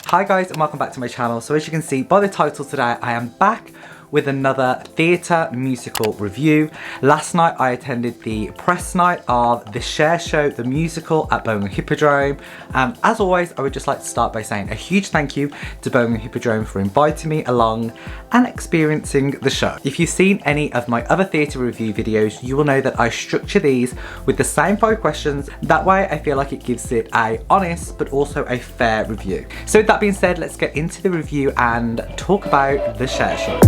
Hi guys and welcome back to my channel. So as you can see by the title today, I am back with another theatre musical review. Last night I attended the press night of the Cher Show, the musical at Birmingham Hippodrome. And as always, I would just like to start by saying a huge thank you to Birmingham Hippodrome for inviting me along and experiencing the show. If you've seen any of my other theatre review videos, you will know that I structure these with the same 5 questions. That way I feel like it gives it a honest but also a fair review. So with that being said, let's get into the review and talk about the Cher Show.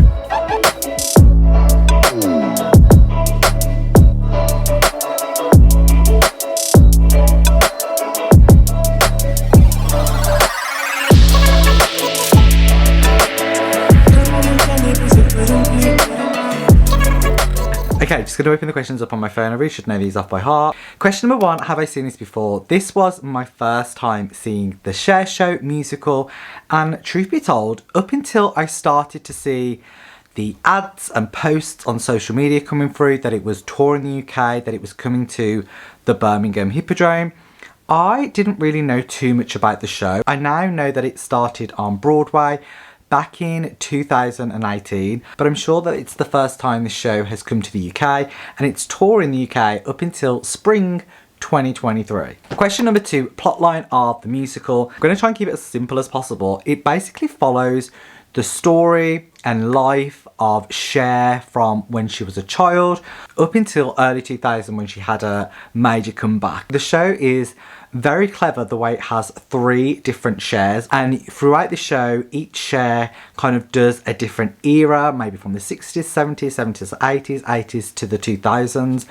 Okay, just going to open the questions up on my phone. I really should know these off by heart. Question number 1, have I seen this before? This was my first time seeing the Cher Show musical, and truth be told, up until I started to see the ads and posts on social media coming through that it was touring the UK, that it was coming to the Birmingham Hippodrome, I didn't really know too much about the show. I now know that it started on Broadway back in 2018, but I'm sure that it's the first time this show has come to the UK, and it's touring the UK up until spring 2023. Question number 2, plotline of the musical. I'm going to try and keep it as simple as possible. It basically follows the story and life of Cher from when she was a child up until early 2000 when she had a major comeback. The show is very clever the way it has 3 different Chers, and throughout the show each Cher kind of does a different era, maybe from the 60s, 70s, 70s, 80s, 80s to the 2000s.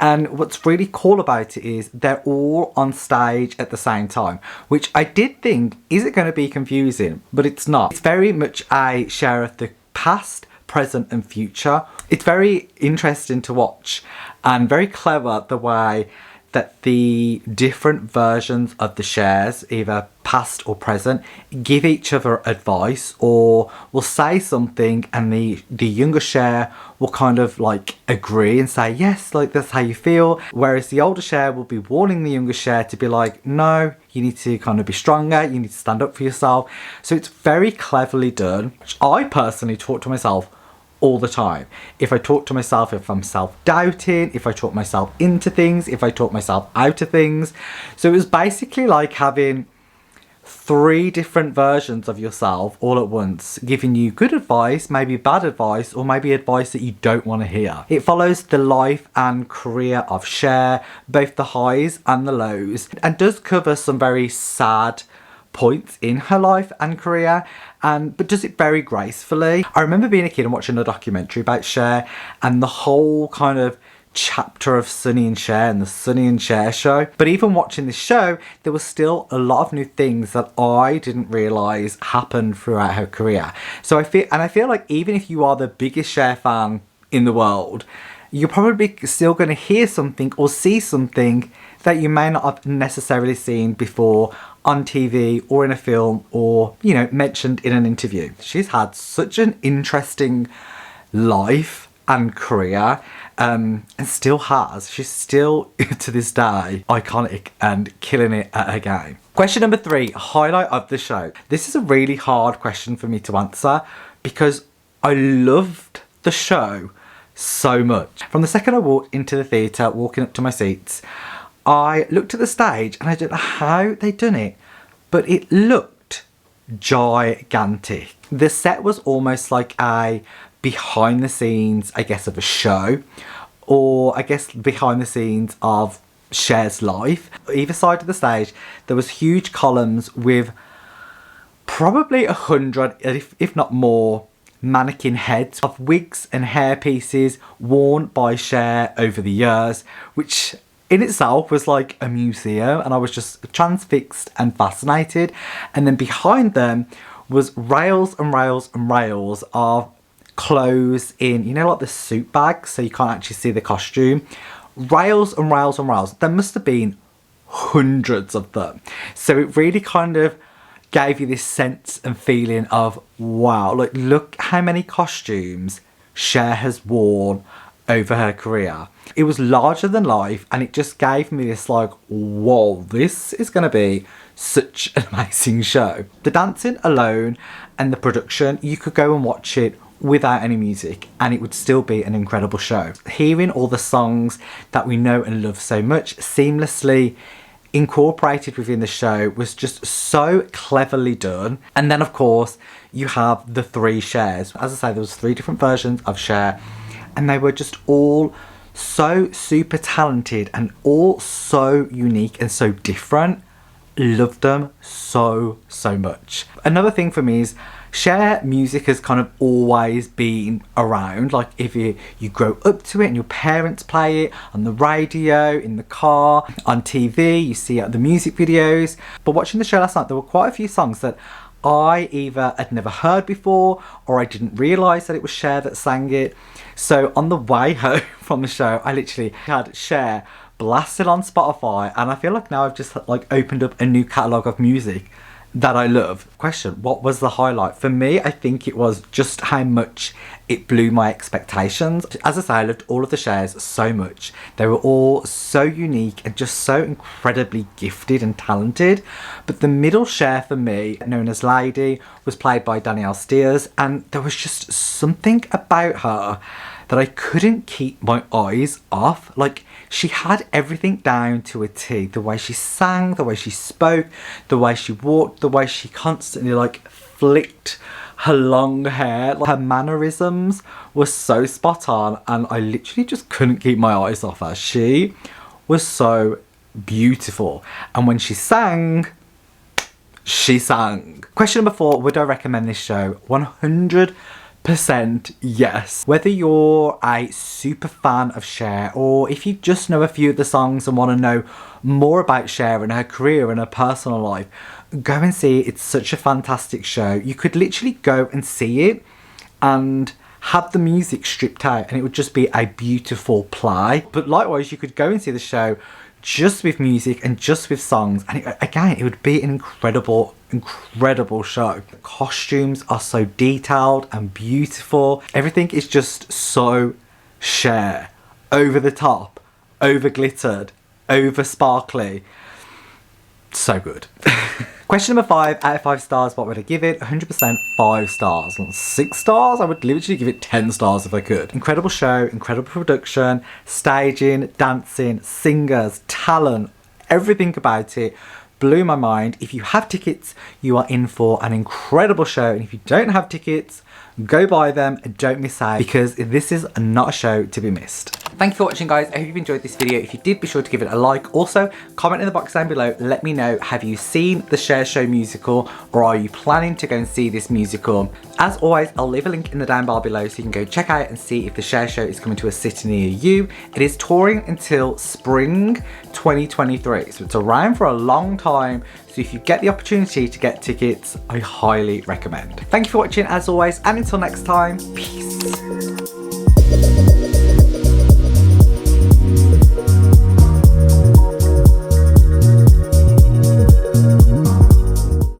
And what's really cool about it is they're all on stage at the same time, which I did think, is it going to be confusing? But it's not. It's very much a Cher of the past, present and future. It's very interesting to watch and very clever the way that the different versions of the Chers, either past or present, give each other advice or will say something, and the younger Cher will kind of like agree and say, yes, like that's how you feel. Whereas the older Cher will be warning the younger Cher to be like, no, you need to kind of be stronger, you need to stand up for yourself. So it's very cleverly done, which I personally talk to myself all the time. If I talk to myself, if I'm self-doubting, if I talk myself into things, if I talk myself out of things. So it was basically like having 3 different versions of yourself all at once, giving you good advice, maybe bad advice, or maybe advice that you don't want to hear. It follows the life and career of Cher, both the highs and the lows, and does cover some very sad points in her life and career, but does it very gracefully. I remember being a kid and watching a documentary about Cher and the whole kind of chapter of Sonny and Cher and the Sonny and Cher show. But even watching this show, there was still a lot of new things that I didn't realise happened throughout her career. So I feel like even if you are the biggest Cher fan in the world, you're probably still going to hear something or see something that you may not have necessarily seen before on TV or in a film or, you know, mentioned in an interview. She's had such an interesting life and career, and still has. She's still, to this day, iconic and killing it at her game. Question number 3, highlight of the show. This is a really hard question for me to answer because I loved the show so much. From the second I walked into the theatre, walking up to my seats, I looked at the stage and I don't know how they done it, but it looked gigantic. The set was almost like a behind the scenes, I guess, of a show, or I guess behind the scenes of Cher's life. Either side of the stage, there was huge columns with probably 100, if not more, mannequin heads of wigs and hair pieces worn by Cher over the years, which in itself was like a museum, and I was just transfixed and fascinated. And then behind them was rails and rails and rails of clothes in, you know, like the suit bags, so you can't actually see the costume. Rails and rails and rails. There must have been hundreds of them. So it really kind of gave you this sense and feeling of, wow, look how many costumes Cher has worn over her career. It was larger than life, and it just gave me this like, whoa, this is going to be such an amazing show. The dancing alone and the production, you could go and watch it without any music and it would still be an incredible show. Hearing all the songs that we know and love so much seamlessly incorporated within the show was just so cleverly done. And then of course you have the 3 Chers. As I say, there was 3 different versions of Cher, and they were just all so super talented and all so unique and so different. Loved them so much. Another thing for me is Cher music has kind of always been around. Like if you grow up to it and your parents play it on the radio, in the car, on TV, you see it at the music videos. But watching the show last night, there were quite a few songs that I either had never heard before or I didn't realise that it was Cher that sang it. So on the way home from the show, I literally had Cher blasted on Spotify, and I feel like now I've just like opened up a new catalogue of music that I love. Question, what was the highlight? For me, I think it was just how much it blew my expectations. As I say, I loved all of the Chers so much. They were all so unique and just so incredibly gifted and talented. But the middle Cher for me, known as Lady, was played by Danielle Steers, and there was just something about her that I couldn't keep my eyes off. Like, she had everything down to a T. The way she sang, the way she spoke, the way she walked, the way she constantly like flicked her long hair. Like, her mannerisms were so spot on, and I literally just couldn't keep my eyes off her. She was so beautiful. And when she sang, she sang. Question number 4, would I recommend this show? 100% yes. Whether you're a super fan of Cher, or if you just know a few of the songs and want to know more about Cher and her career and her personal life, go and see it. It's such a fantastic show. You could literally go and see it and have the music stripped out and it would just be a beautiful play. But likewise, you could go and see the show just with music and just with songs, and it would be an incredible show. The costumes are so detailed and beautiful. Everything is just so Cher. Over the top, over glittered, over sparkly. So good. Question number 5, out of 5 stars, what would I give it? 100% 5 stars. Not 6 stars, I would literally give it 10 stars if I could. Incredible show, incredible production, staging, dancing, singers, talent, everything about it blew my mind. If you have tickets, you are in for an incredible show, and if you don't have tickets, go buy them and don't miss out, because this is not a show to be missed. Thank you for watching, guys. I hope you've enjoyed this video. If you did, be sure to give it a like. Also, comment in the box down below. Let me know, have you seen the Cher Show musical, or are you planning to go and see this musical? As always, I'll leave a link in the down bar below so you can go check out and see if the Cher Show is coming to a city near you. It is touring until spring 2023, so it's around for a long time. So if you get the opportunity to get tickets, I highly recommend. Thank you for watching as always, and until next time, peace.